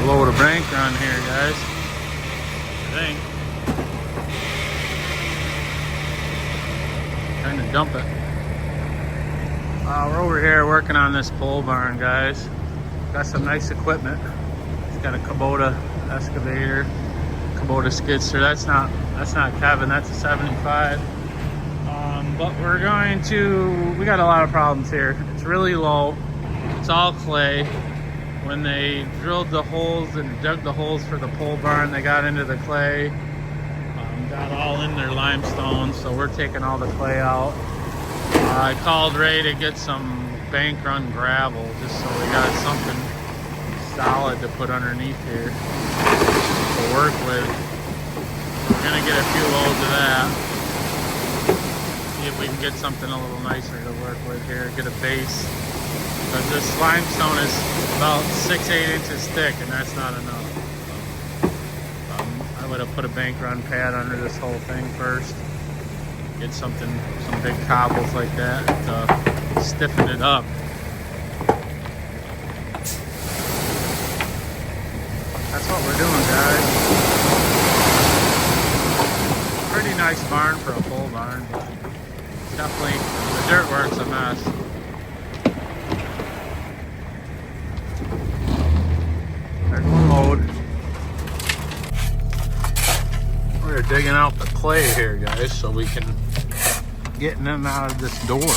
load of bank on here, guys. I think. Trying to dump it. We're over here working on this pole barn, guys. Got some nice equipment. It's got a Kubota excavator, Kubota skidster. That's not Kevin. That's a 75. But we're going to. We got a lot of problems here. It's really low. It's all clay. When they drilled the holes and dug the holes for the pole barn, they got into the clay. Got all in their limestone, so we're taking all the clay out. I called Ray to get some bank run gravel just so we got something solid to put underneath here to work with. We're gonna get a few loads of that. See if we can get something a little nicer to work with here, get a base. Because this limestone is about 6-8 inches thick, and that's not enough. I would have put a bank run pad under this whole thing first. Get some big cobbles like that to stiffen it up. That's what we're doing, guys. Pretty nice barn for a pole barn, but definitely the dirt work's a mess. There's one load. We're digging out the clay here, guys, so we can get them out of this door.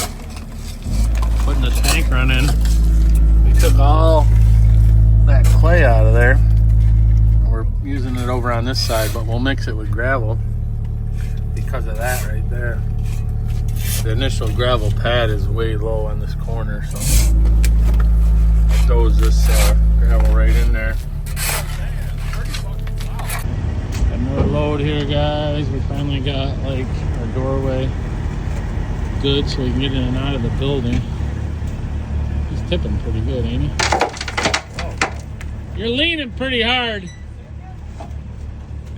Putting this tank run in. We took all that clay out of there. And we're using it over on this side, but we'll mix it with gravel because of that right there. The initial gravel pad is way low on this corner, so it throws this gravel right in there. Another load here, guys. We finally got like our doorway good so we can get in and out of the building. He's tipping pretty good, ain't he? Whoa. You're leaning pretty hard.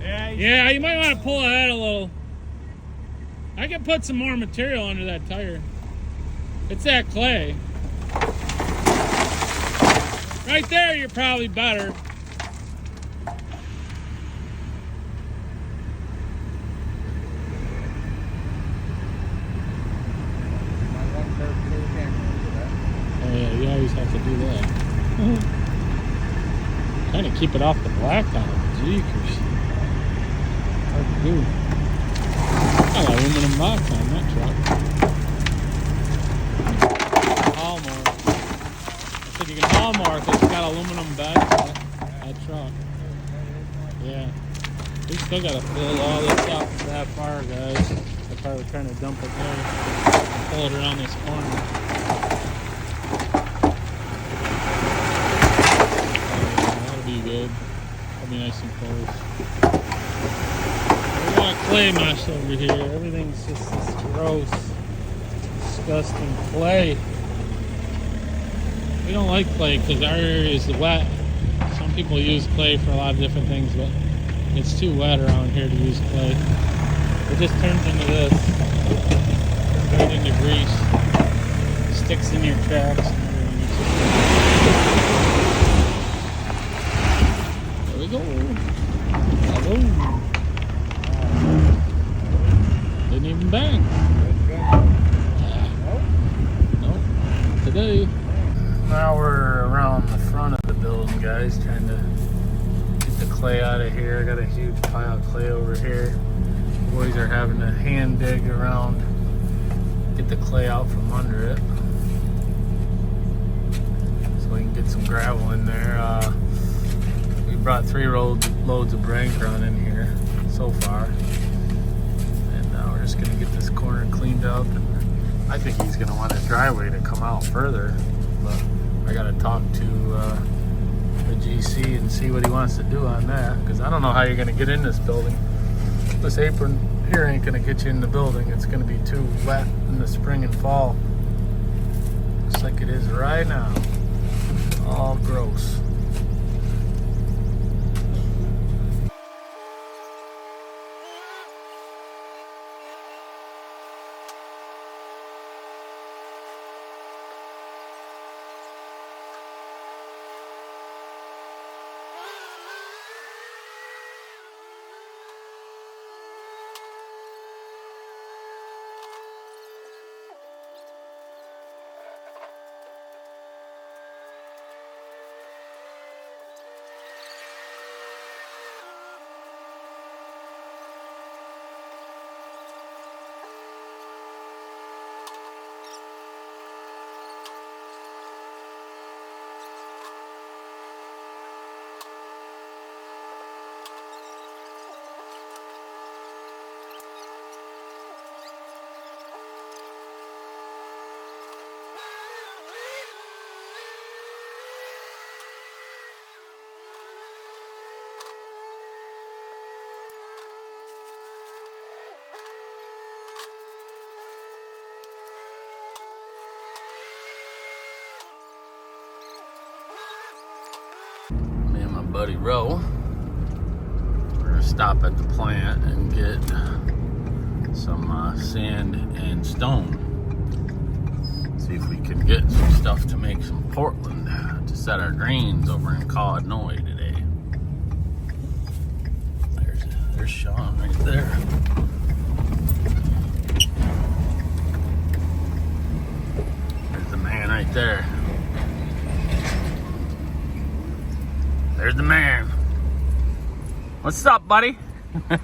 Yeah, you might want to pull ahead a little. I can put some more material under that tire. It's that clay. Right there, you're probably better. You always have to do that. Kind of keep it off the blacktop. Jeekers. Hard to do. Got aluminum box on that truck. Haul more. I said you can haul more because it's got aluminum bed on that truck. Yeah. We still got to fill all this up that far, guys. That's why we're trying to dump it there. Pull it around this corner. Good. That'll be nice and close. We got clay mesh over here. Everything's just this gross, disgusting clay. We don't like clay because our area is wet. Some people use clay for a lot of different things, but it's too wet around here to use clay. It just turns into this. Turns right into grease. Sticks in your tracks and everything. Go. Hello. Didn't even bang. Nope. Today. Now we're around the front of the building, guys, trying to get the clay out of here. I got a huge pile of clay over here. The boys are having to hand dig around, get the clay out from under it, so we can get some gravel in there. Brought 3 loads of bank run in here so far, and now we're just gonna get this corner cleaned up. And I think he's gonna want a driveway to come out further, but I gotta talk to the GC and see what he wants to do on that, because I don't know how you're gonna get in this building. This apron here ain't gonna get you in the building. It's gonna be too wet in the spring and fall, just like it is right now. All gross. buddy Roe. We're gonna stop at the plant and get some sand and stone. See if we can get some stuff to make some Portland to set our drains over in Codnoy today. There's Sean right there. There's the man right there. There's the man. What's up, buddy? There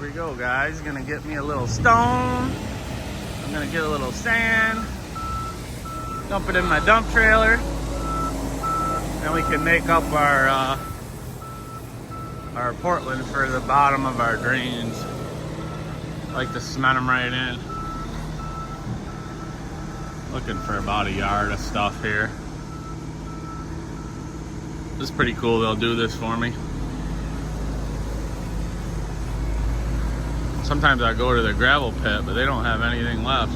we go, guys. Gonna get me a little stone. I'm gonna get a little sand. Dump it in my dump trailer. And we can make up our Portland for the bottom of our drains. I like to cement them right in. Looking for about a yard of stuff here. This is pretty cool. They'll do this for me. Sometimes I go to the gravel pit, but they don't have anything left.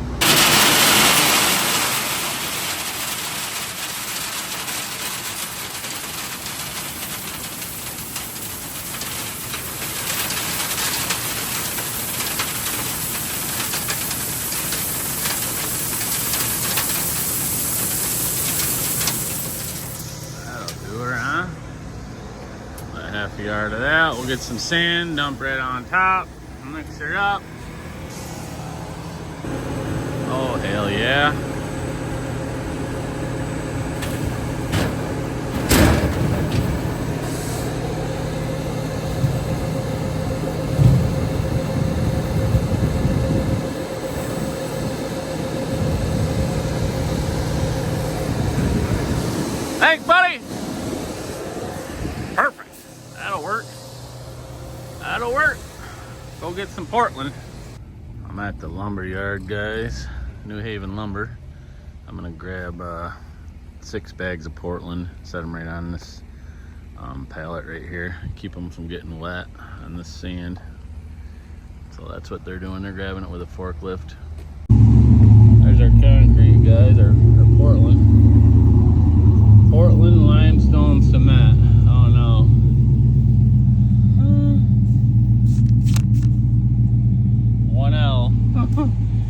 Half a yard of that. We'll get some sand, dump right on top, mix it up. Oh, hell yeah. Thanks, buddy. Perfect. That'll work. That'll work. Go get some Portland. I'm at the lumber yard, guys. New Haven Lumber. I'm gonna grab 6 bags of Portland, set them right on this pallet right here. Keep them from getting wet on this sand. So that's what they're doing. They're grabbing it with a forklift. There's our concrete, guys, our Portland. Portland limestone cement. Oh no.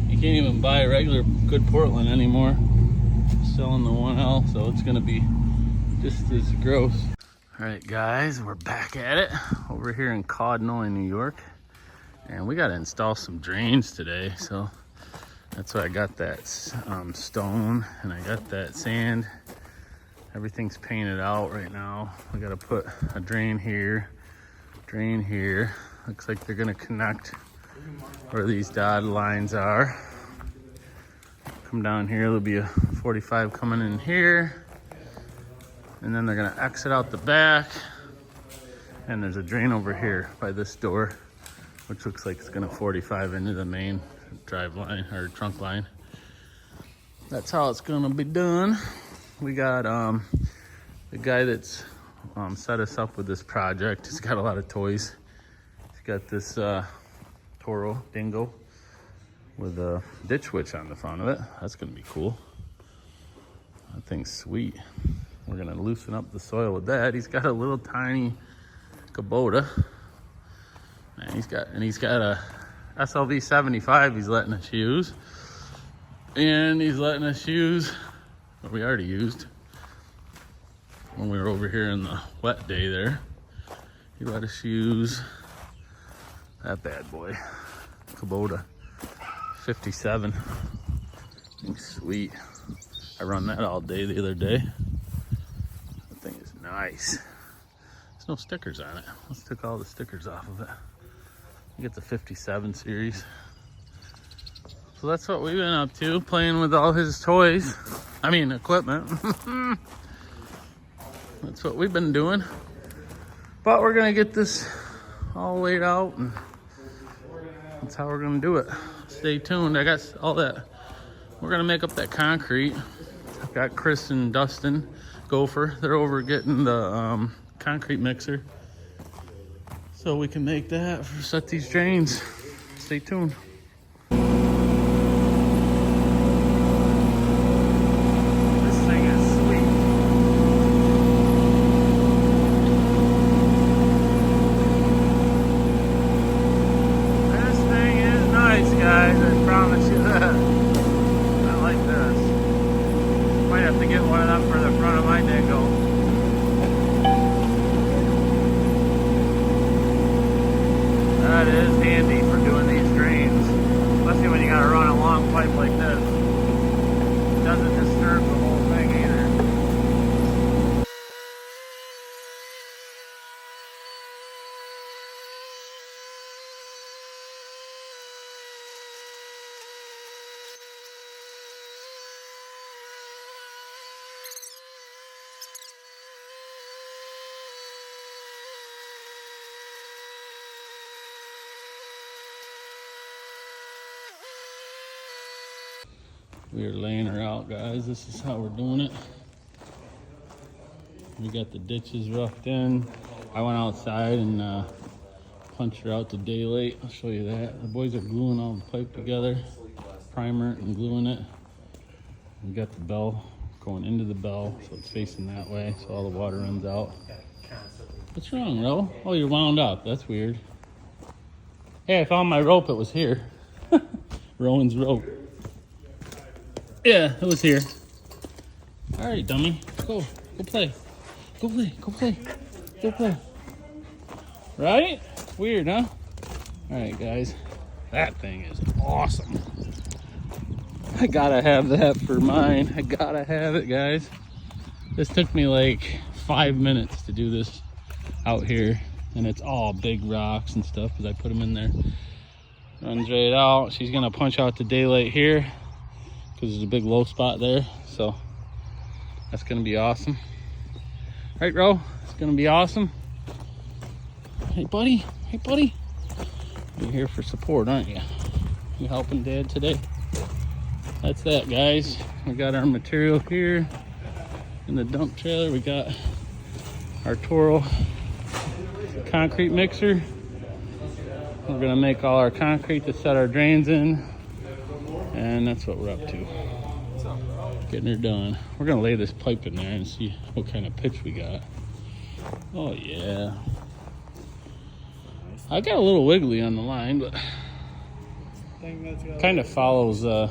You can't even buy regular good Portland anymore. Selling the 1L, so it's gonna be just as gross. All right, guys, we're back at it over here in Codnoy, New York, and we got to install some drains today. So that's why I got that stone and I got that sand. Everything's painted out right now. We got to put a drain here, drain here. Looks like they're gonna connect where these dotted lines are. Come down here, there'll be a 45 coming in here, and then they're gonna exit out the back, and there's a drain over here by this door, which looks like it's gonna 45 into the main drive line or trunk line. That's how it's gonna be done. We got the guy that's set us up with this project. He's got a lot of toys. He's got this Toro Dingo with a ditch witch on the front of it. That's gonna be cool. That thing's sweet. We're gonna loosen up the soil with that. He's got a little tiny Kubota, and he's got a SLV 75 he's letting us use, and he's letting us use what we already used when we were over here in the wet day there. He let us use that bad boy, Kubota 57. Sweet. I run that all day the other day. That thing is nice. There's no stickers on it. Let's take all the stickers off of it. You get the 57 series. So that's what we've been up to, playing with all his toys. I mean, equipment. That's what we've been doing. But we're gonna get this all laid out, and that's how we're gonna do it. Stay tuned. I got all that. We're gonna make up that concrete. I've got Chris and Dustin Gopher. They're over getting the concrete mixer, so we can make that for set these drains. Stay tuned. This thing is sweet. We are laying her out, guys. This is how we're doing it. We got the ditches roughed in. I went outside and punched her out to daylight. I'll show you that. The boys are gluing all the pipe together, primer it and gluing it. We got the bell going into the bell, so it's facing that way, so all the water runs out. What's wrong, Ro? Oh, you're wound up. That's weird. Hey, I found my rope. It was here. Rowan's rope. Yeah, it was here. All right, dummy. Go play. Go play. Go play. Go play. Right? Weird, huh? All right, guys. That thing is awesome. I gotta have that for mine. I gotta have it, guys. This took me like 5 minutes to do this out here, and it's all big rocks and stuff because I put them in there. Runs right out. She's gonna punch out the daylight here because there's a big low spot there, so that's gonna be awesome. Right, Ro? It's gonna be awesome. Hey, buddy. Hey, buddy. You're here for support, aren't you? You helping Dad today? That's that, guys. We got our material here in the dump trailer. We got our Toro concrete mixer. We're gonna make all our concrete to set our drains in, and that's what we're up to. Getting her done. We're gonna lay this pipe in there and see what kind of pitch we got. Oh yeah. I got a little wiggly on the line, but kind of follows the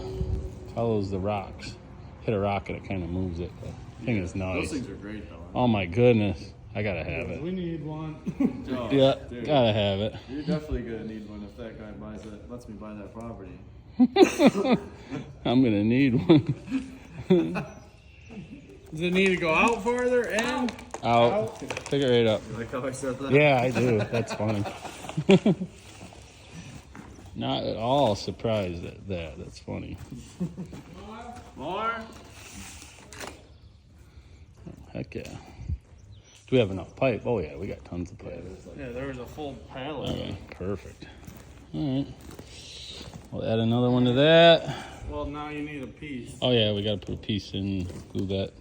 rocks. Hit a rock and it kind of moves it. But the thing is nice. Those things are great though. Oh my goodness. I gotta have it. We need one. Oh, yeah, dude. gotta have it. You're definitely gonna need one if that guy lets me buy that property. I'm gonna need one. Does it need to go out farther and out? Pick it right up. You like how I said that? Yeah, I do. That's funny. Not at all surprised at that. That's funny. More? Heck yeah. Do we have enough pipe? Oh yeah, we got tons of pipe. Yeah, there was a full pallet. Okay, perfect. All right. We'll add another one to that. Well, now you need a piece. Oh yeah, we gotta put a piece in, glue that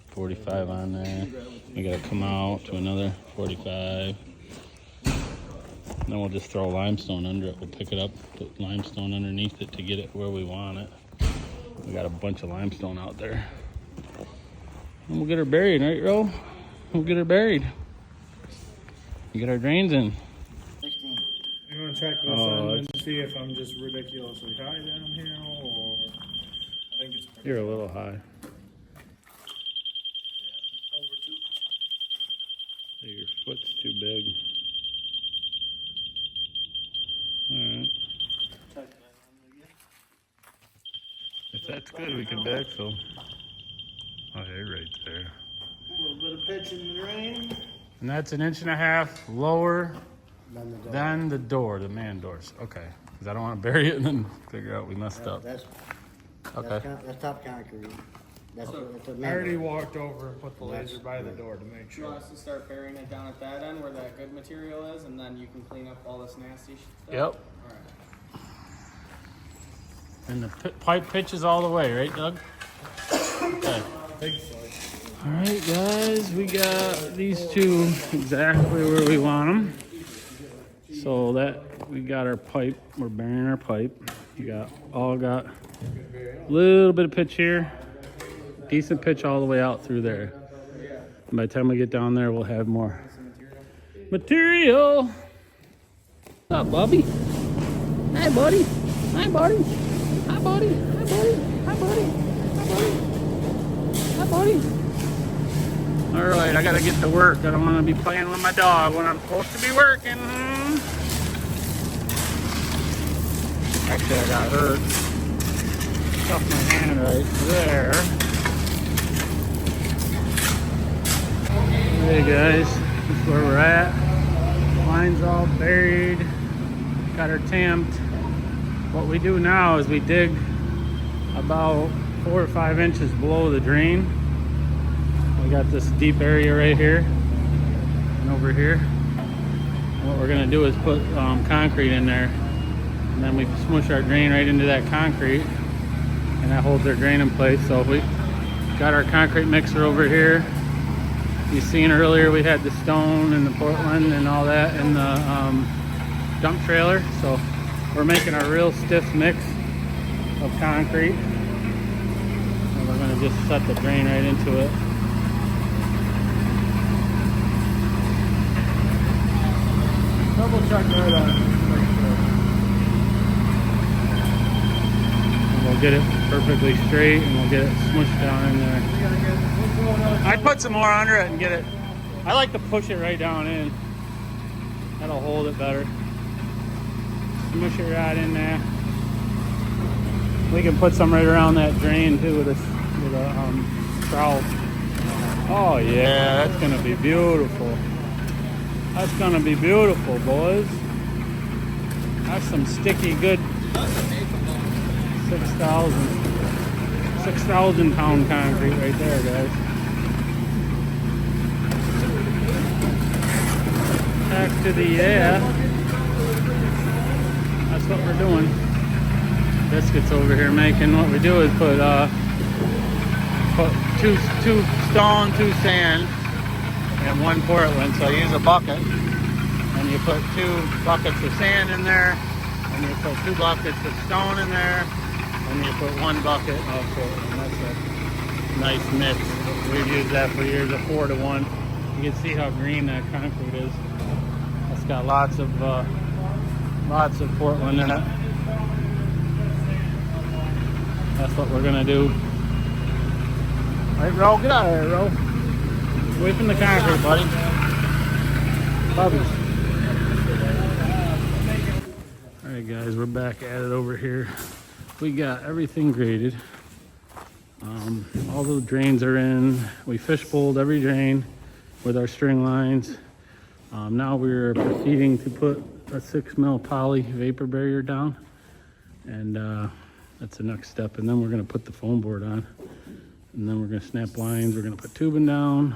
45 on there. We gotta come out to another 45. Then we'll just throw limestone under it. We'll pick it up, put limestone underneath it to get it where we want it. We got a bunch of limestone out there. And we'll get her buried, right, Ro? We'll get her buried. Get our drains in. You want to check this and see if I'm just ridiculously high down here, or I think it's You're a little high. over 2. Your foot's too big. Alright. If that's good, we can backfill. Oh, hey, right there. A little bit of pitch in the drain. And that's 1.5 inches lower than the door, the man doors. Okay. Because I don't want to bury it and then figure out we messed up. That's top concrete. That's a I already walked over and put the laser by the door to make You want sure. us to start burying it down at that end where that good material is, and then you can clean up all this nasty stuff? Yep. Alright. And the pipe pitches all the way, right, Doug? Okay. All right, guys, we got these two exactly where we want them. So that we got our pipe. We're burying our pipe. We got a little bit of pitch here, decent pitch all the way out through there. And by the time we get down there, we'll have more material. What's up, Bubby? Hi, buddy. Hi, buddy. Hi, buddy. Hi, buddy. Hi, buddy. Hi, buddy. Hi, buddy. All right, I gotta get to work. I don't want to be playing with my dog when I'm supposed to be working. Actually, I got hurt. Stuffed my hand right there. Hey guys, this is where we're at. Line's all buried. Got her tamped. What we do now is we dig about 4 or 5 inches below the drain. We got this deep area right here and over here. And what we're gonna do is put concrete in there, and then we smush our drain right into that concrete. and that holds our drain in place. So we got our concrete mixer over here. You seen earlier we had the stone and the Portland and all that in the dump trailer. So we're making a real stiff mix of concrete, and we're going to just set the drain right into it. Double check right on. And we'll get it perfectly straight, and we'll get it smushed down in there. I'd put some more under it and get it. I like to push it right down in. That'll hold it better. Smush it right in there. We can put some right around that drain too with a trowel. Oh yeah, that's gonna be beautiful. That's gonna be beautiful, boys. That's some sticky good 6,000 pound concrete right there, guys. Back to the that's what we're doing. Biscuits over here making. What we do is put two stone, 2 sand, and 1 Portland. So you use a bucket, and you put 2 buckets of sand in there, and you put 2 buckets of stone in there, and you put 1 bucket of Portland. That's a nice mix. We've used that for years, a 4-to-1. You can see how green that concrete is. It's got lots of Portland in it. That's what we're gonna do. All right, Ro, get out of there, Ro. Away from the concrete, buddy. Puppies. All right, guys, we're back at it over here. We got everything graded. All the drains are in. We fish bowled every drain with our string lines. Now we're proceeding to put a 6 mil poly vapor barrier down, and that's the next step. And then we're going to put the foam board on, and then we're going to snap lines. We're going to put tubing down.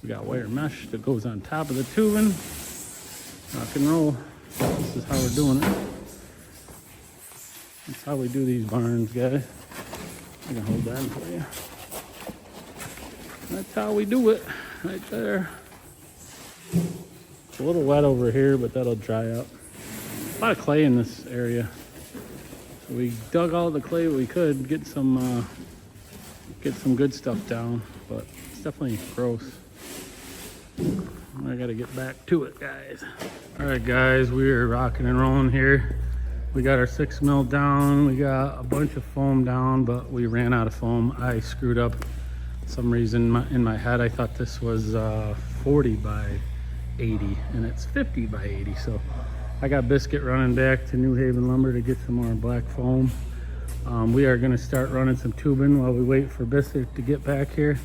We got wire mesh that goes on top of the tubing. Rock and roll. This is how we're doing it. That's how we do these barns, guys. I can hold that for you. That's how we do it, right there. It's a little wet over here, but that'll dry up. A lot of clay in this area. So we dug all the clay we could, get some good stuff down, but it's definitely gross. I gotta get back to it, guys. All right, guys, we are rocking and rolling here. We got our 6 mil down. We got a bunch of foam down, but we ran out of foam. I screwed up. For some reason in my head, I thought this was 40 by 80, and it's 50 by 80. So I got Biscuit running back to New Haven Lumber to get some more black foam. We are gonna start running some tubing while we wait for Biscuit to get back here.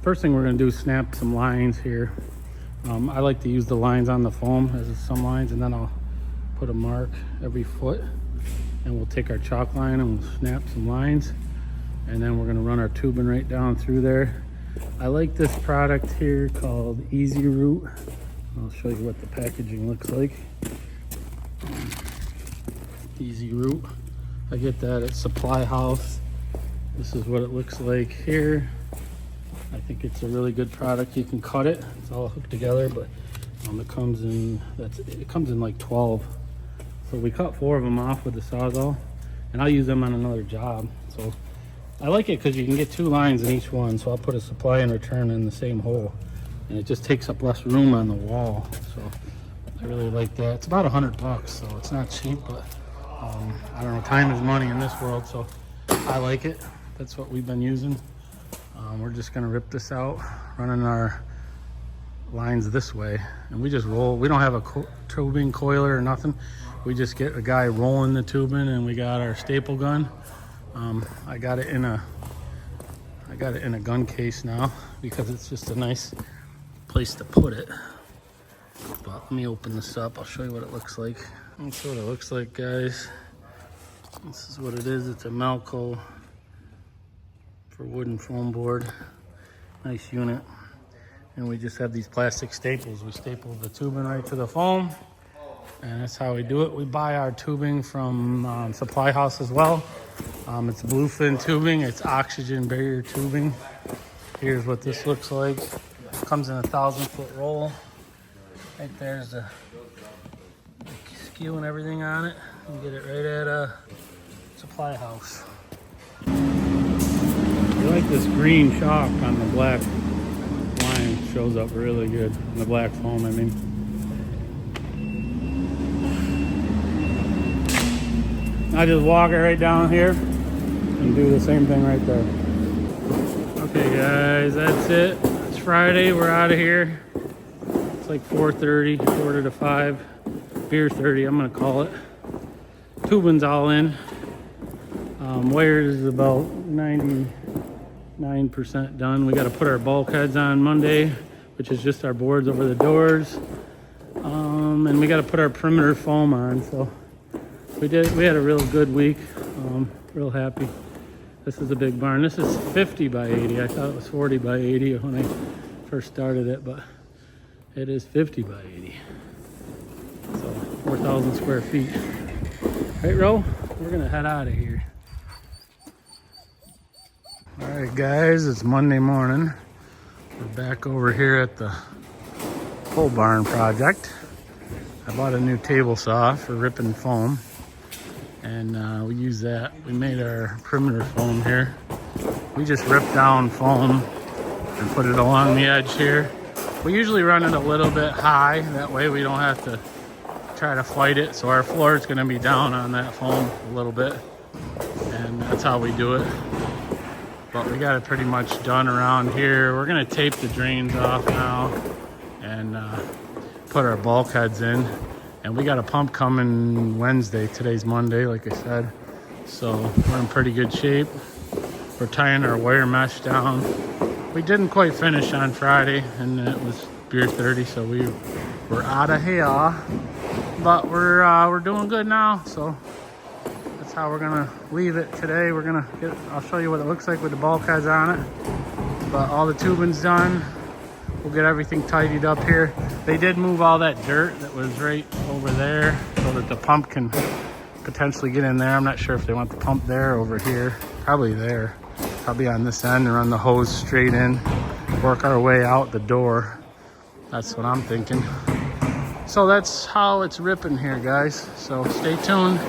First thing we're gonna do is snap some lines here. I like to use the lines on the foam as some lines, and then I'll put a mark every foot, and we'll take our chalk line and we'll snap some lines, and then we're gonna run our tubing right down through there. I like this product here called Easy Root. I'll show you what the packaging looks like. Easy Root. I get that at Supply House. This is what it looks like here. I think it's a really good product. You can cut it. It's all hooked together, but it comes in like 12. So we cut 4 of them off with the Sawzall, and I'll use them on another job. So I like it because you can get 2 lines in each one. So I'll put a supply and return in the same hole, and it just takes up less room on the wall. So I really like that. It's about $100, so it's not cheap, but I don't know, time is money in this world, so I like it. That's what we've been using. We're just gonna rip this out, running our lines this way, and we just roll. We don't have a tubing coiler or nothing. We just get a guy rolling the tubing, and we got our staple gun. I got it in a gun case now because it's just a nice place to put it. But let me open this up. I'll show you what it looks like. That's what it looks like, guys. This is what it is. It's a Malco for wooden foam board. Nice unit. And we just have these plastic staples. We staple the tubing right to the foam, and that's how we do it. We buy our tubing from Supply House as well. It's bluefin tubing. It's oxygen barrier tubing. Here's what this looks like. Comes in a 1,000-foot roll. Right there's the skew and everything on it. You can get it right at a supply house. I like this green chalk on the black line. Shows up really good. The black foam, I mean. I just walk it right down here and do the same thing right there. Okay guys, that's it. It's Friday, we're out of here. It's like 4:30, quarter to 5. Beer 30, I'm gonna call it. Tubing's all in. Wires is about 99% done. We gotta put our bulkheads on Monday, which is just our boards over the doors. And we gotta put our perimeter foam on, so we had a real good week. Real happy. This is a big barn. This is 50 by 80. I thought it was 40 by 80 when I first started it, but it is 50 by 80. So 4,000 square feet. Right, Ro? We're gonna head out of here. All right, guys, it's Monday morning. We're back over here at the pole barn project. I bought a new table saw for ripping foam. And we use that. We made our perimeter foam here. We just rip down foam and put it along the edge here. We usually run it a little bit high. That way we don't have to try to fight it. So our floor is going to be down on that foam a little bit. And that's how we do it. But we got it pretty much done around here. We're going to tape the drains off now and put our bulkheads in. And we got a pump coming Wednesday. Today's Monday, like I said. So we're in pretty good shape. We're tying our wire mesh down. We didn't quite finish on Friday, and it was beer 30, so we're out of here. But we're doing good now, so that's how we're gonna leave it today. I'll show you what it looks like with the bulkheads on it. But all the tubing's done. We'll get everything tidied up here. They did move all that dirt that was right over there so that the pump can potentially get in there. I'm not sure if they want the pump there or over here. Probably there. Probably on this end and run the hose straight in. Work our way out the door. That's what I'm thinking. So that's how it's ripping here, guys. So stay tuned.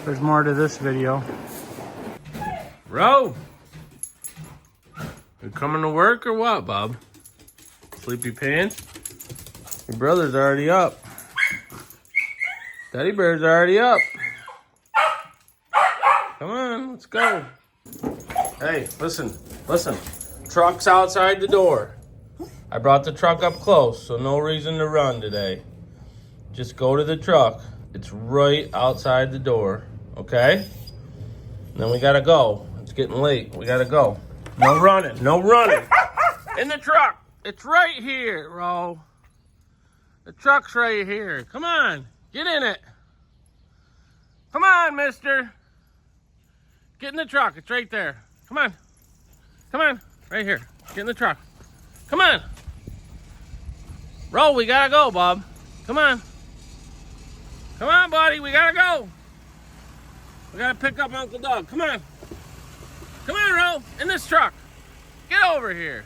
There's more to this video. Ro, you coming to work or what, Bob? Sleepy pants? Your brother's already up. Teddy bear's already up. Come on, let's go. Hey, listen. Truck's outside the door. I brought the truck up close, so no reason to run today. Just go to the truck. It's right outside the door, okay? And then we gotta go. It's getting late. We gotta go. No running. In the truck. It's right here, Ro. The truck's right here. Come on. Get in it. Come on, mister. Get in the truck. It's right there. Come on. Right here. Get in the truck. Come on. Ro, we gotta go, Bob. Come on. Come on, buddy. We gotta go. We gotta pick up Uncle Doug. Come on. Come on, Ro. In this truck. Get over here.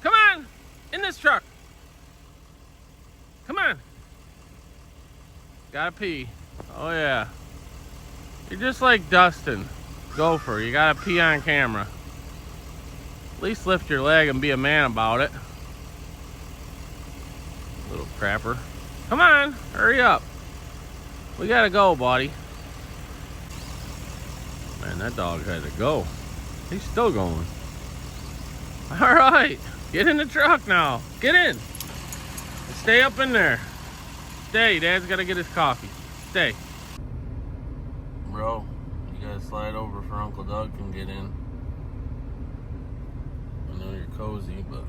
Come on. In this truck. Come on. Gotta pee. Oh, yeah. You're just like Dustin. Gopher. You gotta pee on camera. At least lift your leg and be a man about it. Little crapper. Come on. Hurry up. We gotta go, buddy. Man, that dog had to go. He's still going. All right. Get in the truck now. Get in. Stay up in there. Stay. Dad's got to get his coffee. Stay. Bro, you got to slide over for Uncle Doug can get in. I know you're cozy, but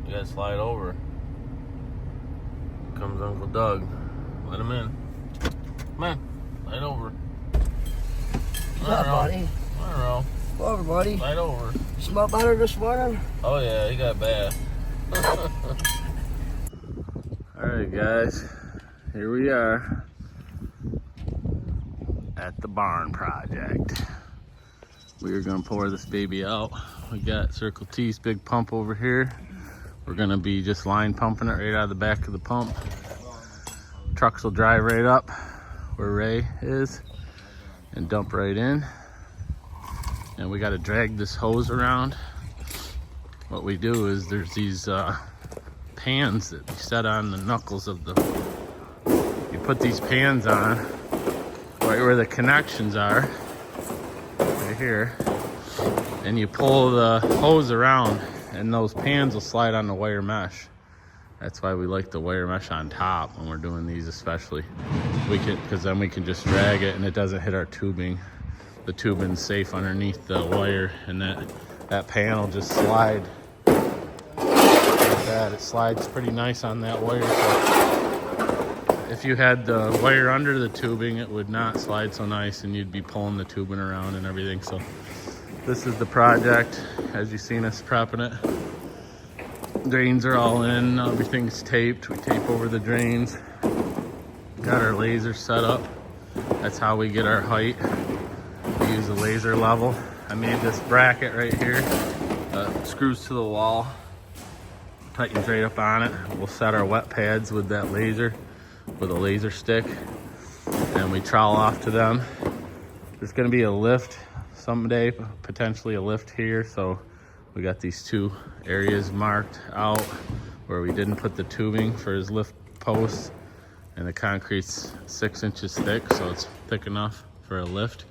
you got to slide over. Here comes Uncle Doug. Let him in. Come on. Slide over. What's up, buddy? I don't know. Come over, buddy. Slide over. You smell better this morning? Oh yeah, he got bad. Alright guys, here we are at the barn project. We are gonna pour this baby out. We got Circle T's big pump over here. We're gonna be just line pumping it right out of the back of the pump. Trucks will drive right up where Ray is and dump right in. And we gotta drag this hose around. What we do is there's these pans that we set on the knuckles of the, you put these pans on right where the connections are, right here, and you pull the hose around and those pans will slide on the wire mesh. That's why we like the wire mesh on top when we're doing these, especially. Because then we can just drag it and it doesn't hit our tubing. The tubing's safe underneath the wire, and that pan will just slide like that. It slides pretty nice on that wire. So if you had the wire under the tubing, it would not slide so nice and you'd be pulling the tubing around and everything. So this is the project, as you've seen us prepping it. Drains are all in, everything's taped. We tape over the drains. Got our laser set up. That's how we get our height. We use a laser level. I made this bracket right here. Screws to the wall. Tightens right up on it. We'll set our wet pads with that laser, with a laser stick. And we trowel off to them. There's gonna be a lift someday, potentially a lift here. So we got these two areas marked out where we didn't put the tubing for his lift posts. And the concrete's 6 inches thick, so it's thick enough for a lift.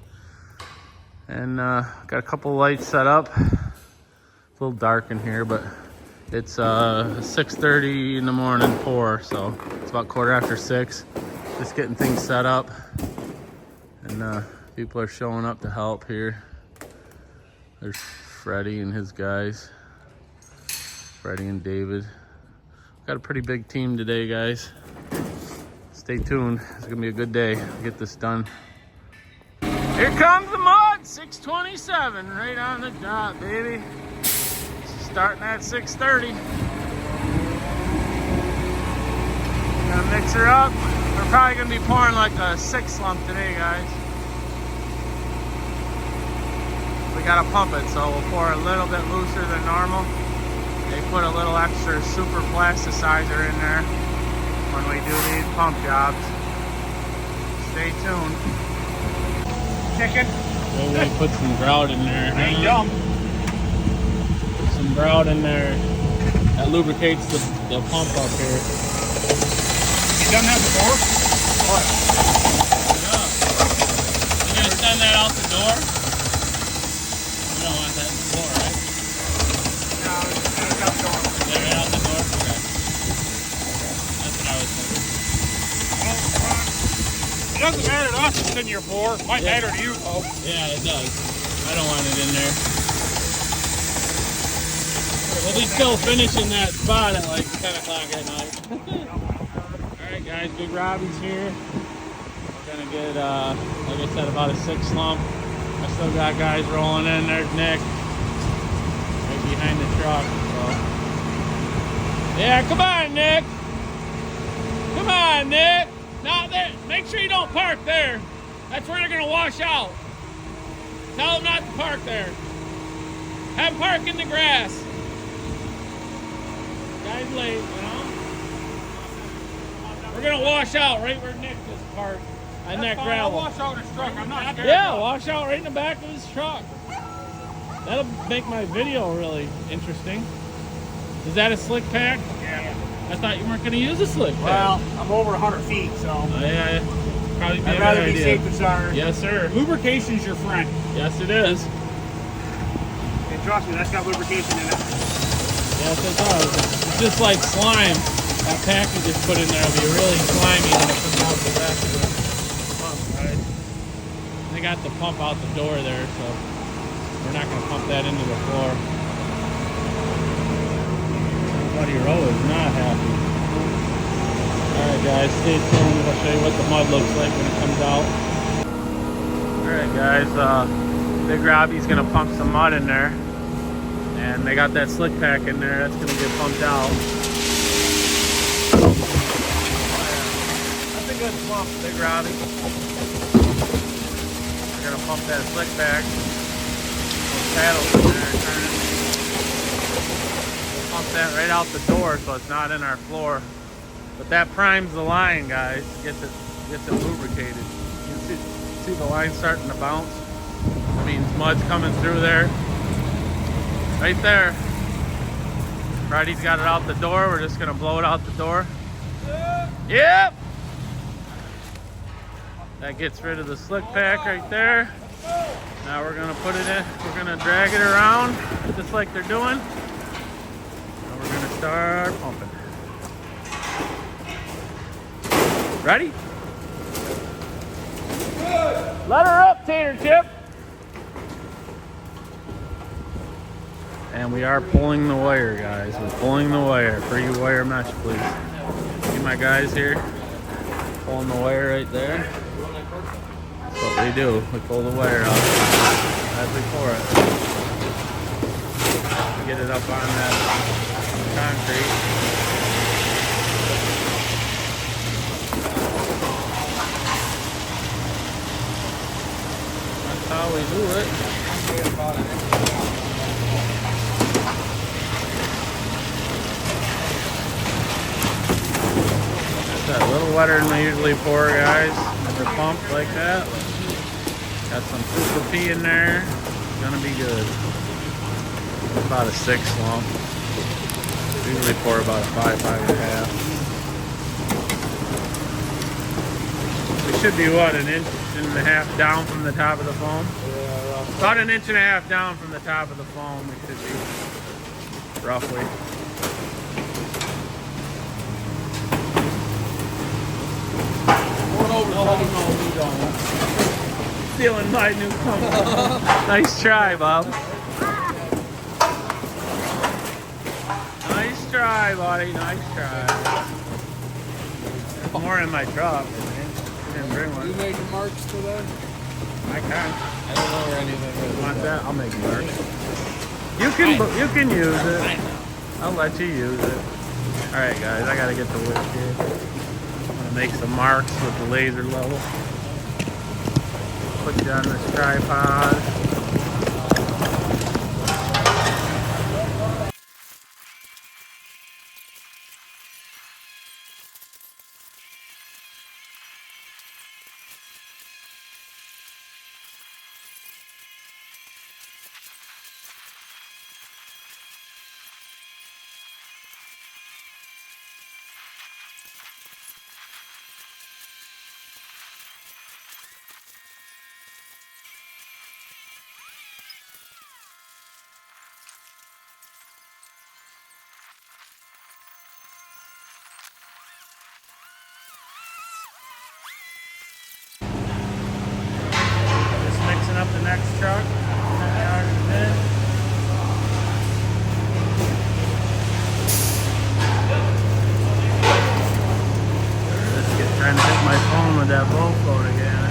And got a couple lights set up. It's a little dark in here, but it's 6:30 in the morning pour, so it's about 6:15. Just getting things set up, and people are showing up to help here. There's Freddie and his guys, Freddie and David. Got a pretty big team today, guys. Stay tuned. It's gonna be a good day. Get this done. Here comes the mud, 6:27, right on the dot, baby. Starting at 6:30. Gonna mix her up. We're probably gonna be pouring like a 6 lump today, guys. We gotta pump it, so we'll pour a little bit looser than normal. They put a little extra super plasticizer in there when we do these pump jobs. Stay tuned. Chicken. We're gonna put some grout in there. Ain't dumb. Put some grout in there. That lubricates the pump up here. You done that before? What? Yeah. You gonna send that out the door? You don't want that in the floor, right? No, it's out the door. Yeah, right out the door? Okay. That's what I was thinking. It doesn't matter to us if it's in your floor. It might matter to you, though. Yeah, it does. I don't want it in there. We'll be still finishing that spot at like 10 o'clock at night. Alright guys, Big Robbie's here. We're gonna get, like I said, about a 6 lump. I still got guys rolling in. There's Nick. Right behind the truck. So. Yeah, come on, Nick. Come on, Nick. Not there. Make sure you don't park there. That's where they're gonna wash out. Tell them not to park there. Have them park in the grass. Guy's late, you know? We're gonna wash out right where Nick just parked. On that gravel. I'll wash out in his truck. I'm not scared. Yeah, wash out right in the back of his truck. That'll make my video really interesting. Is that a slick pack? Yeah. I thought you weren't gonna use a slick pack. Well, I'm over 100 feet, so Oh, yeah, probably be a I'd good rather be idea. safe than sorry. Yes, sir. Lubrication's your friend. Yes, it is. And trust me, that's got lubrication in it. Yes, it does. It's just like slime. That pack you just put in there will be really slimy when it comes out the back of the pump, right? They got the pump out the door there, so we're not going to pump that into the floor. Buddy Rowe is not happy. Alright guys, stay tuned. I'll show you what the mud looks like when it comes out. Alright guys, Big Robbie's going to pump some mud in there. And they got that slick pack in there. That's going to get pumped out. That's a good pump, Big Robbie. We're gonna pump that slick back. Those paddles in there, turn it. We'll pump that right out the door so it's not in our floor. But that primes the line, guys. Gets it lubricated. You can see the line starting to bounce. That means mud's coming through there. Right there. Roddy's got it out the door. We're just gonna blow it out the door. Yep. That gets rid of the slick pack right there. Now we're gonna put it in. We're gonna drag it around just like they're doing. And we're gonna start pumping. Ready? Let her up, Tater Chip. And we are pulling the wire, guys. We're pulling the wire. Free wire mesh, please. See my guys here? Pulling the wire right there. That's what we do. We pull the wire out as we pour it. Get it up on that concrete. That's how we do it. That's a little wetter than we usually pour, guys. Never pumped like that. Got some super pea in there. It's gonna be good. About a 6 lump. Usually pour about a 5, 5.5. We should be what, an inch and a half down from the top of the foam? Yeah, About an inch and a half down from the top of the foam. We should be roughly. Stealing my new company. Nice try, Bob. Nice try, buddy. Nice try. More in my truck. Didn't bring one. You making marks today? I can. I don't know where anything is. Want that? I'll make marks. You can use it. I'll let you use it. All right, guys. I gotta get the wick here. I'm gonna make some marks with the laser level. Put you on this tripod. Up the next truck. Just trying to hit my phone with that boat float again.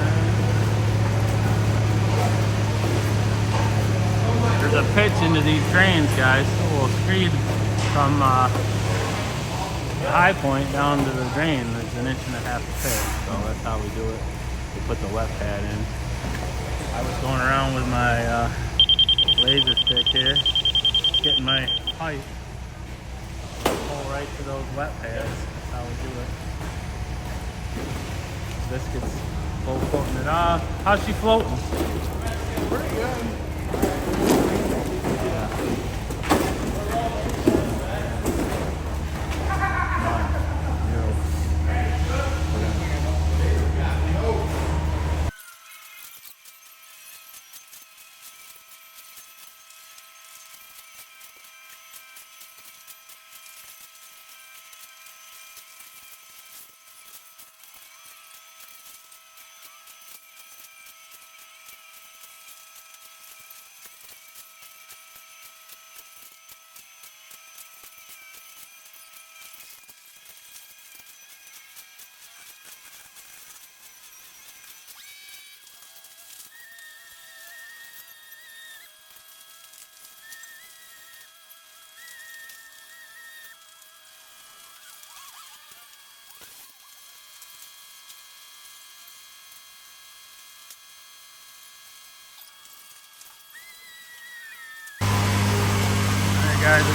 There's a pitch into these drains, guys. So we'll screed from the high point down to the drain. There's an inch and a half of pitch, so that's how we do it. We put the wet pad in. I was going around with my laser stick here, getting my pipe, pull right to those wet pads. That's how we do it. Biscuits floating it off. How's she floating? Pretty good.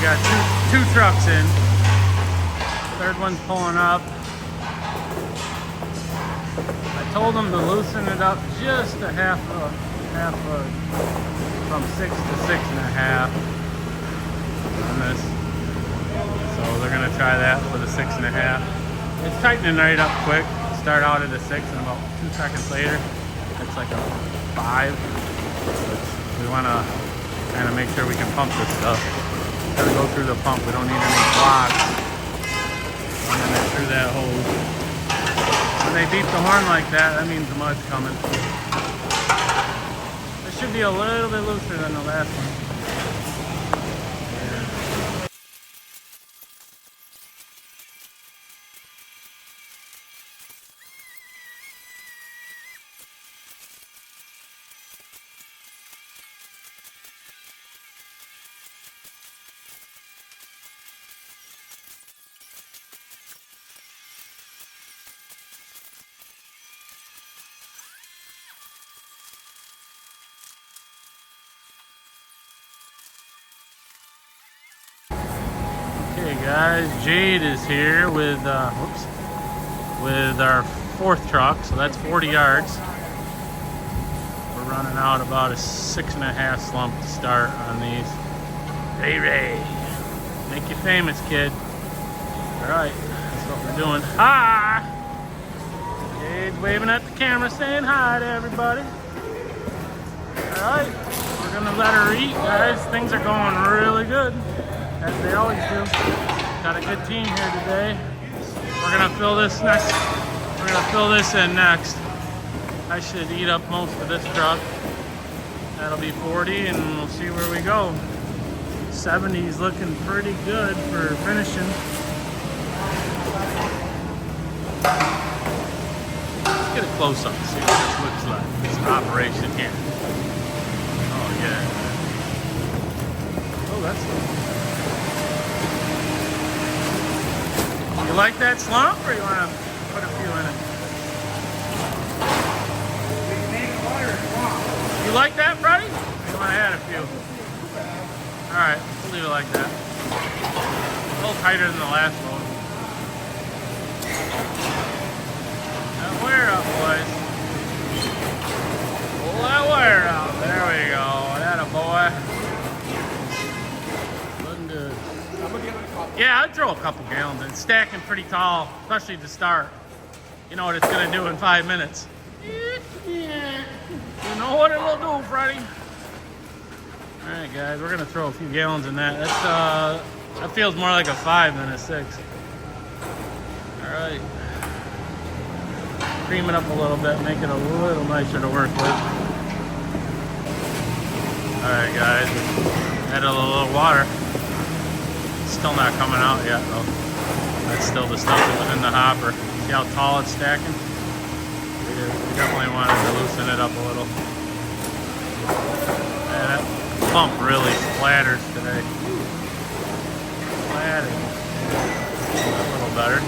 got two trucks in. Third one's pulling up. I told them to loosen it up just a half from 6 to 6.5 on this. So they're gonna try that with a 6.5. It's tightening right up quick. Start out at a 6 and about 2 seconds later, it's like a 5. We wanna kind of make sure we can pump this stuff. Gotta go through the pump. We don't need any clogs running it through that hose. When they beep the horn like that, that means the mud's coming. It should be a little bit looser than the last one. Okay guys, Jade is here with with our 4th truck, so that's 40 yards. We're running out about a 6.5 slump to start on these. Ray, make you famous, kid. Alright, that's what we're doing. Hi! Jade's waving at the camera saying hi to everybody. Alright, we're gonna let her eat, guys. Things are going really good, as they always do. Got a good team here today. We're gonna fill this next. We're gonna fill this in next. I should eat up most of this truck. That'll be 40, and we'll see where we go. 70's looking pretty good for finishing. Let's get a close up and see what this looks like. This operation here. Oh yeah. Oh, that's. You like that slump, or you want to put a few in it? You like that, Freddie? Or you want to add a few? Alright, we'll leave it like that. A little tighter than the last one. That wire up, boys. Pull that wire out. There we go. That a boy. Looking good. Yeah, I'd throw a couple gallons in. It's stacking pretty tall, especially to start. You know what it's gonna do in 5 minutes. Yeah. You know what it'll do, Freddie. Alright guys, we're gonna throw a few gallons in that. That's that feels more like a 5 than a 6. Alright. Cream it up a little bit, make it a little nicer to work with. Alright guys, add a little water. Still not coming out yet though. That's still the stuff that was in the hopper. See how tall it's stacking? We definitely wanted to loosen it up a little. Yeah, that pump really splatters today. Splattered. A little better.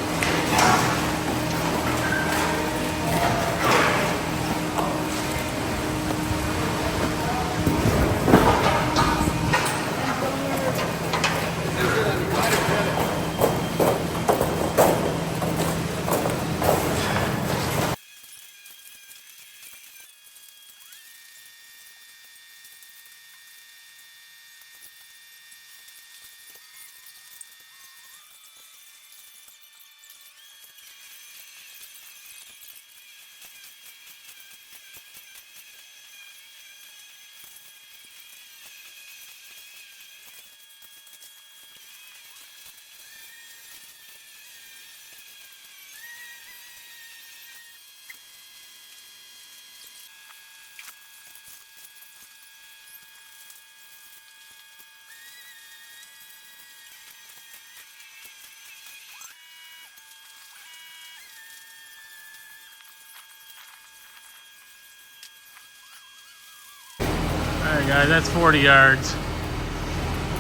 Alright guys, that's 40 yards.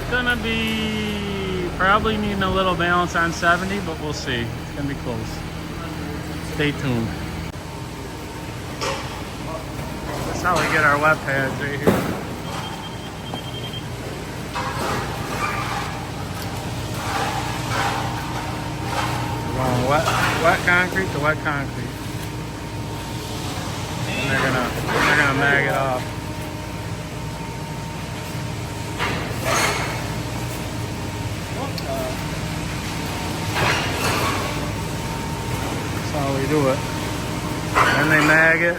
It's gonna be probably needing a little balance on 70, but we'll see. It's gonna be close. Stay tuned. That's how we get our wet pads right here. wet concrete to wet concrete. And they're gonna mag it off. That's how we do it. Then they mag it.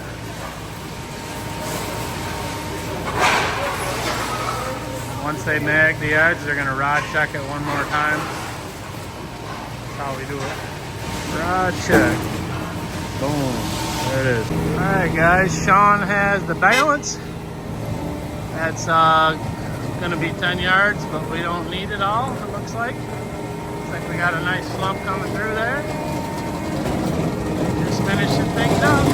Once they mag the edge, they're gonna rod check it one more time. That's how we do it. Rod check. Boom. There it is. Alright guys, Sean has the balance. That's gonna be 10 yards, but we don't need it all, it looks like. Looks like we got a nice slump coming through there. Just finishing things up.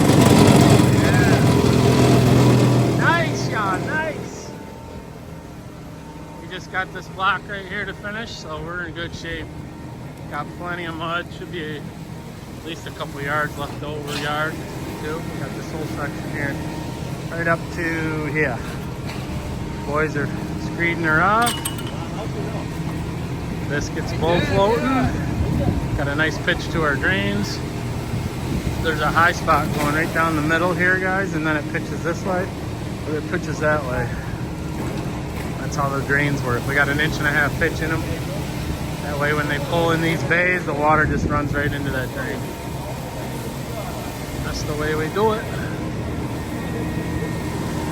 Yeah. Nice, Sean, nice. Just got this block right here to finish, so we're in good shape. Got plenty of mud, should be at least a couple yards left over yard too. We got this whole section here right up to here. Boys are screeding her off. Biscuits both floating. Got a nice pitch to our drains. There's a high spot going right down the middle here, guys, and then it pitches this way, or it pitches that way. That's how the drains work. We got an 1.5 inch pitch in them. That way when they pull in these bays, the water just runs right into that drain. That's the way we do it.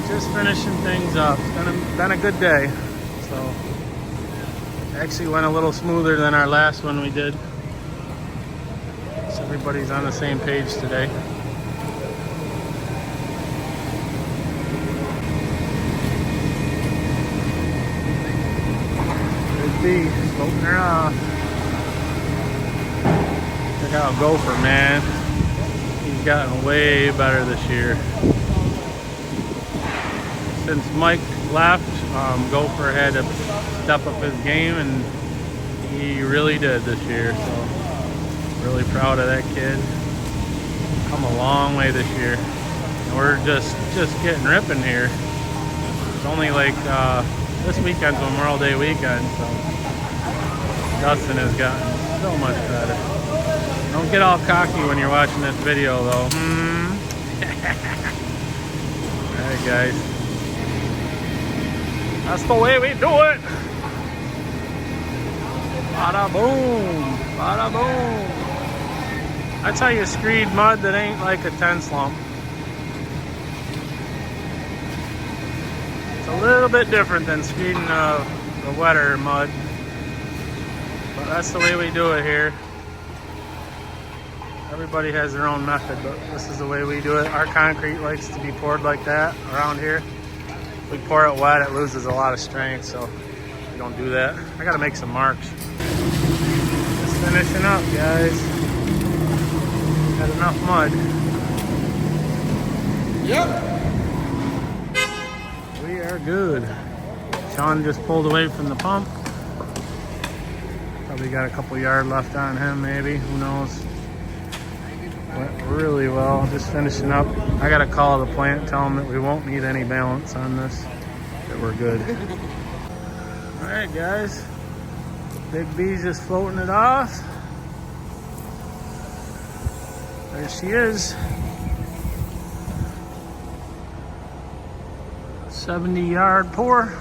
Just finishing things up. It's been a good day. So, actually went a little smoother than our last one we did. So everybody's on the same page today. Floating her off. Check out Gopher, man. He's gotten way better this year. Since Mike left, Gopher had to step up his game, and he really did this year. So, really proud of that kid. Come a long way this year. And we're just getting ripping here. It's only like this weekend's Memorial Day weekend, so Dustin has gotten so much better. Don't get all cocky when you're watching this video, though. Alright, guys. That's the way we do it. Bada boom. Bada boom. That's how you screed mud that ain't like a 10 slump. It's a little bit different than screeding the wetter mud. But that's the way we do it here. Everybody has their own method, but this is the way we do it. Our concrete likes to be poured like that around here. If we pour it wet, it loses a lot of strength, so we don't do that. I gotta make some marks. Just finishing up, guys. Got enough mud. Yep. We are good. Sean just pulled away from the pump. Probably got a couple yard left on him, maybe. Who knows? Went really well. Just finishing up. I got to call the plant, tell them that we won't need any balance on this. That we're good. All right, guys. Big B's just floating it off. There she is. 70-yard pour.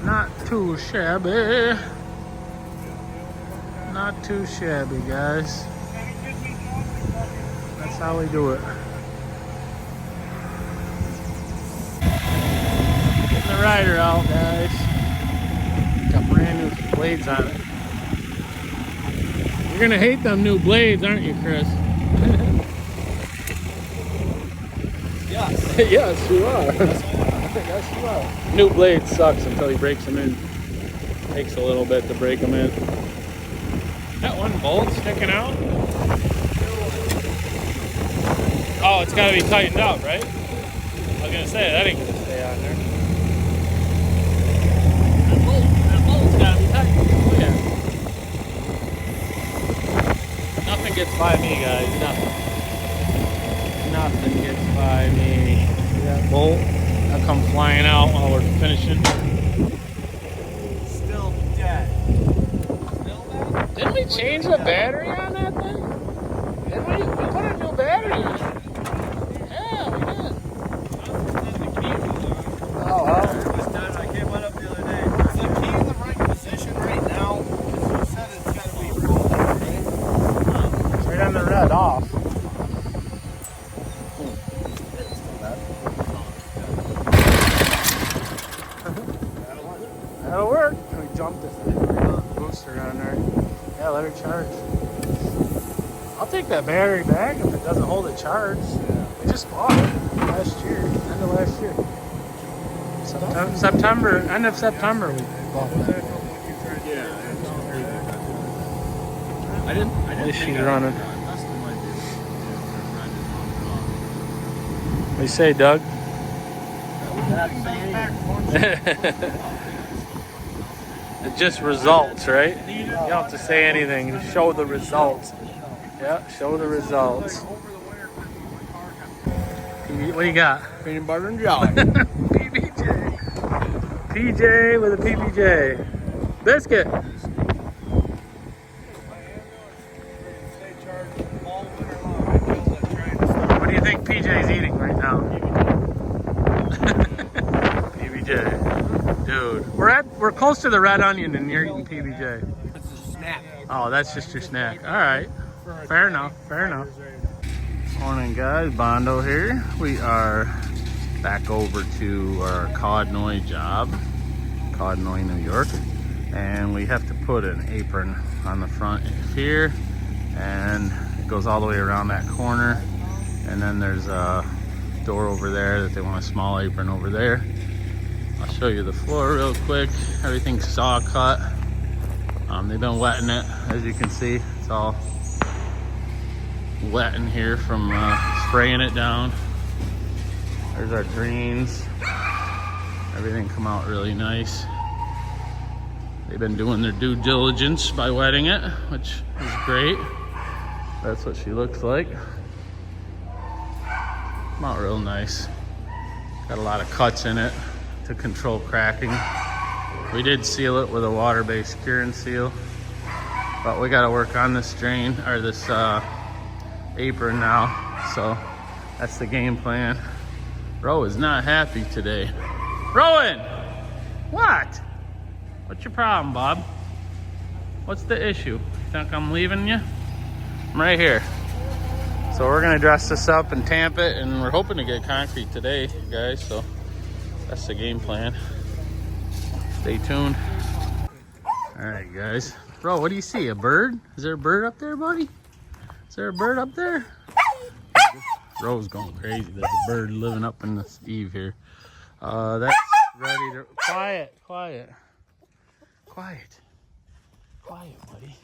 Not too shabby. Not too shabby, guys. That's how we do it. Getting the rider out, guys. Got brand new blades on it. You're gonna hate them new blades, aren't you, Chris? Yes. Yes, you are. Yes, you are. New blade sucks until he breaks them in. Takes a little bit to break them in. That one bolt sticking out? Oh, it's got to be tightened up, right? I was going to say, that ain't going to stay on there. That bolt's got to be tightened. Oh, yeah. Nothing gets by me, guys. Nothing. Nothing gets by me. See that bolt? That'll come flying out while we're finishing. Still dead. Didn't we change the battery on that thing? Did we? We put a new battery in it. Yeah, we did. Oh, well. It was done. I came up the other day. Is the key in the right position right now? You said it's got to be rolled, right? It's right on the red off. That'll work. We jumped it. Booster on there. Yeah, let her charge. I'll take that battery back if it doesn't hold a charge. We just bought it last year, end of last year. September, end of September we bought that. I didn't At least she's running. What do you say, Doug? It just results, right? You don't have to say anything. Just show the results. Yeah, show the results. What do you got? peanut butter and jelly. PBJ. PJ with a PBJ. Biscuit. What do you think PJ's eating right now? PBJ. Dude. We're close to the red onion and you're eating PBJ. It's a snack. Oh, that's just your snack. Alright. Fair enough. Fair enough. Morning guys, Bondo here. We are back over to our Codnoy job, Codnoy, New York, and we have to put an apron on the front here, and it goes all the way around that corner, and then there's a door over there that they want a small apron over there. I'll show you the floor real quick. Everything's saw cut. They've been wetting it, as you can see. It's all wet in here from spraying it down. There's our drains. Everything come out really nice. They've been doing their due diligence by wetting it, which is great. That's what she looks like. Come out real nice. Got a lot of cuts in it to control cracking. We did seal it with a water-based cure and seal, but we got to work on this drain, or this apron now, so that's the game plan. Ro is not happy today. Rowan! What? What's your problem, Bob? What's the issue? Think I'm leaving you? I'm right here. So we're gonna dress this up and tamp it, and we're hoping to get concrete today, guys, so that's the game plan. Stay tuned. All right, guys. Ro, what do you see, a bird? Is there a bird up there, buddy? Is there a bird up there? Ro's going crazy. There's a bird living up in this eave here. That's ready to... Quiet, quiet. Quiet. Quiet, buddy.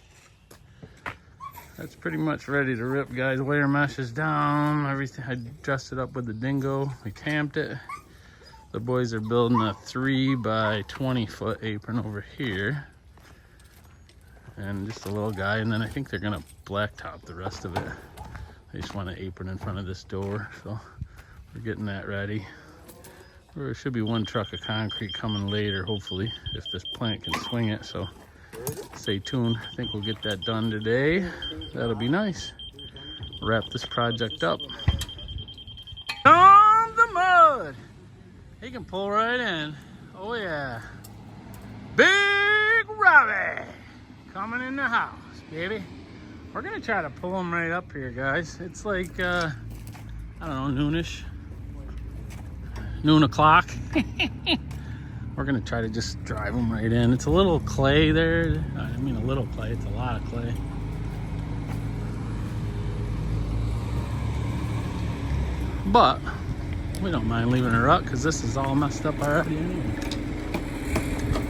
That's pretty much ready to rip, guys. Wire mesh is down. Everything. I dressed it up with the dingo. We tamped it. The boys are building a 3 by 20 foot apron over here. And just a little guy, and then I think they're gonna blacktop the rest of it. They just want an apron in front of this door, so we're getting that ready. There should be one truck of concrete coming later, hopefully, if this plant can swing it, so stay tuned. I think we'll get that done today. That'll be nice. Wrap this project up. On the mud! He can pull right in. Oh yeah. Big Robbie! Coming in the house, baby. We're gonna try to pull them right up here, guys. It's like, I don't know, noonish. Noon o'clock. We're gonna try to just drive them right in. It's a little clay there. I mean a little clay, it's a lot of clay. But we don't mind leaving her up because this is all messed up already anyway.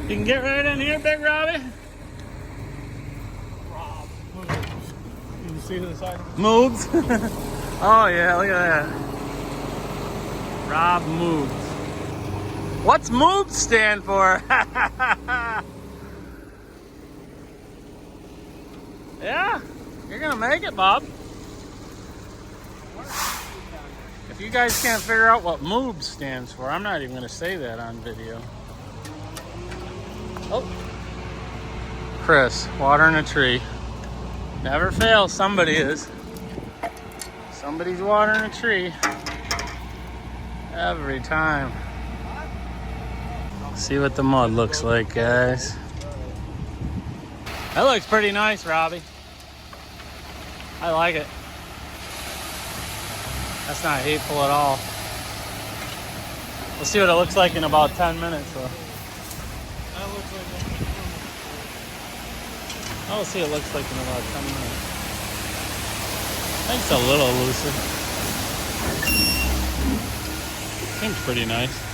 You can get right in here, Big Robbie. See to the side. Moves. Oh yeah, look at that. Rob moves. What's moves stand for? Yeah, you're gonna make it, Bob. If you guys can't figure out what moves stands for, I'm not even gonna say that on video. Oh, Chris, watering a tree. Never fails, somebody is. Somebody's watering a tree. Every time. See what the mud looks like, guys. That looks pretty nice, Robbie. I like it. That's not hateful at all. We'll see what it looks like in about 10 minutes, though. I'll see what it looks like in about 10 minutes. I think it's a little looser. Seems pretty nice.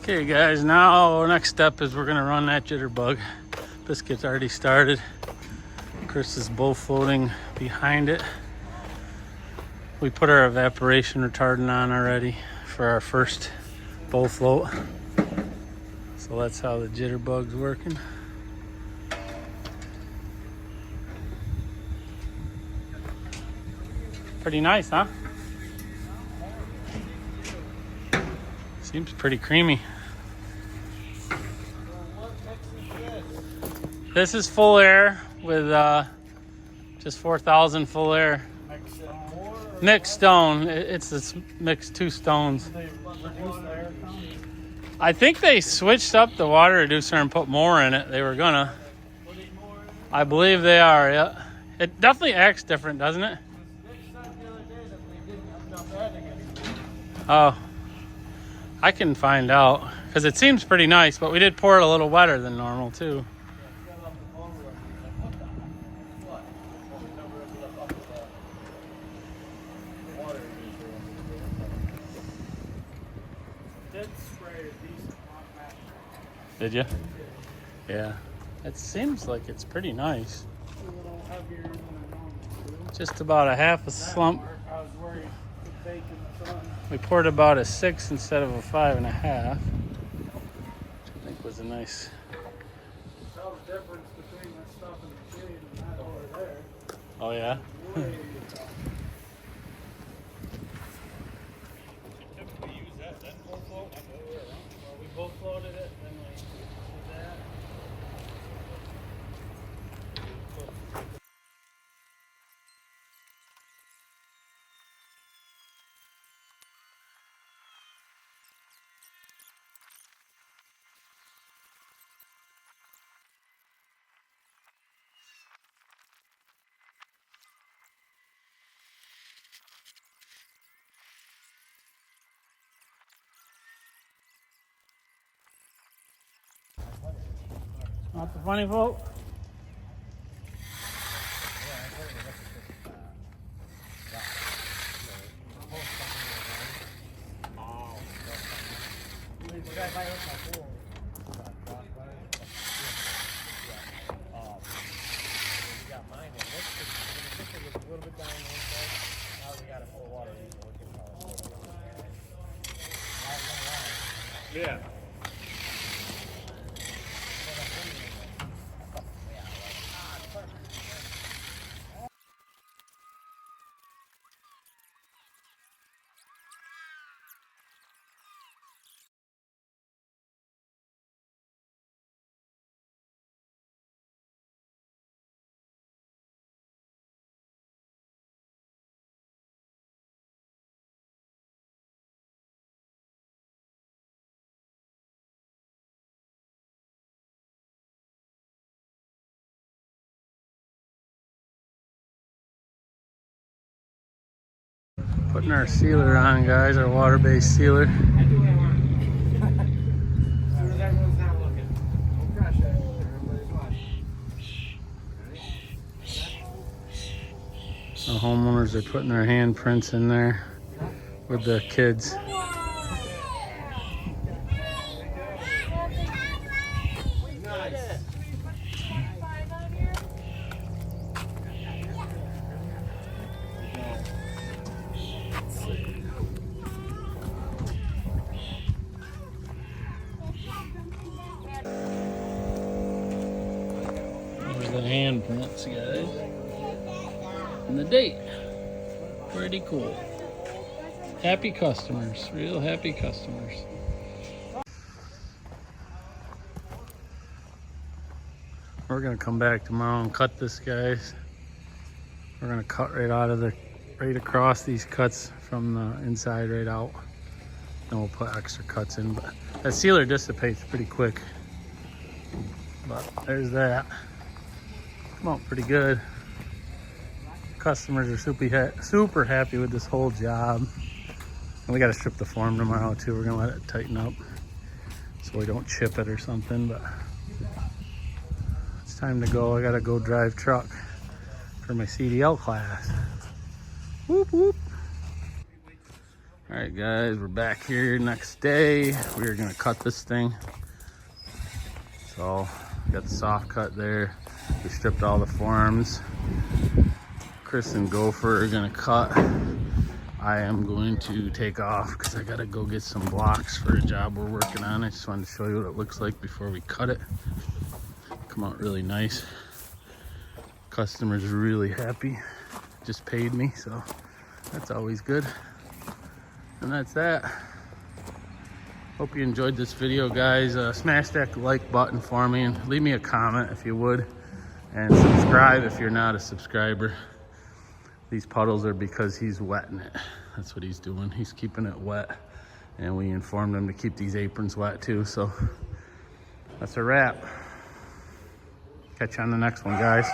Okay guys, now next step is we're gonna run that jitterbug. Biscuit's already started. Chris is bow floating behind it. We put our evaporation retardant on already for our first bow float. So that's how the jitterbug's working. Pretty nice, huh? Seems pretty creamy. This is full air with just 4,000 full air. Mixed stone. It's this mixed two stones. I think they switched up the water reducer and put more in it. They were gonna. I believe they are, yeah. It definitely acts different, doesn't it? Oh. I can find out, because it seems pretty nice, but we did pour it a little wetter than normal, too. Did you? Yeah. It seems like it's pretty nice. Just about a half a slump. We poured about a 6 instead of a 5.5, which I think was a nice. Tell the difference between that stuff in the shade and that over there. Oh yeah. Typically use that full float. Well, we both floated it, then we did that. Not the funny vote? Yeah. Putting our sealer on, guys, our water-based sealer. The homeowners are putting their handprints in there with the kids. There's the handprints, guys. And the date. Pretty cool. Happy customers, real happy customers. We're gonna come back tomorrow and cut this, guys. We're gonna cut right across these cuts from the inside right out. Then we'll put extra cuts in, but that sealer dissipates pretty quick. But there's that. Come out pretty good. Customers are super happy with this whole job. And we gotta strip the form tomorrow too. We're gonna let it tighten up so we don't chip it or something, but it's time to go. I gotta go drive truck for my CDL class. Whoop, whoop. All right, guys, we're back here next day. We're gonna cut this thing. So, got the soft cut there. We stripped all the forms. Chris and Gopher are gonna cut. I am going to take off because I gotta go get some blocks for a job we're working on. I just wanted to show you what it looks like before we cut it. Come out really nice. Customer's really happy. Just paid me, so that's always good. And that's that. Hope you enjoyed this video, guys. Smash that like button for me and leave me a comment if you would. And subscribe if you're not a subscriber. These puddles are because he's wetting it. That's what he's doing. He's keeping it wet. And we informed him to keep these aprons wet too. So that's a wrap. Catch you on the next one, guys.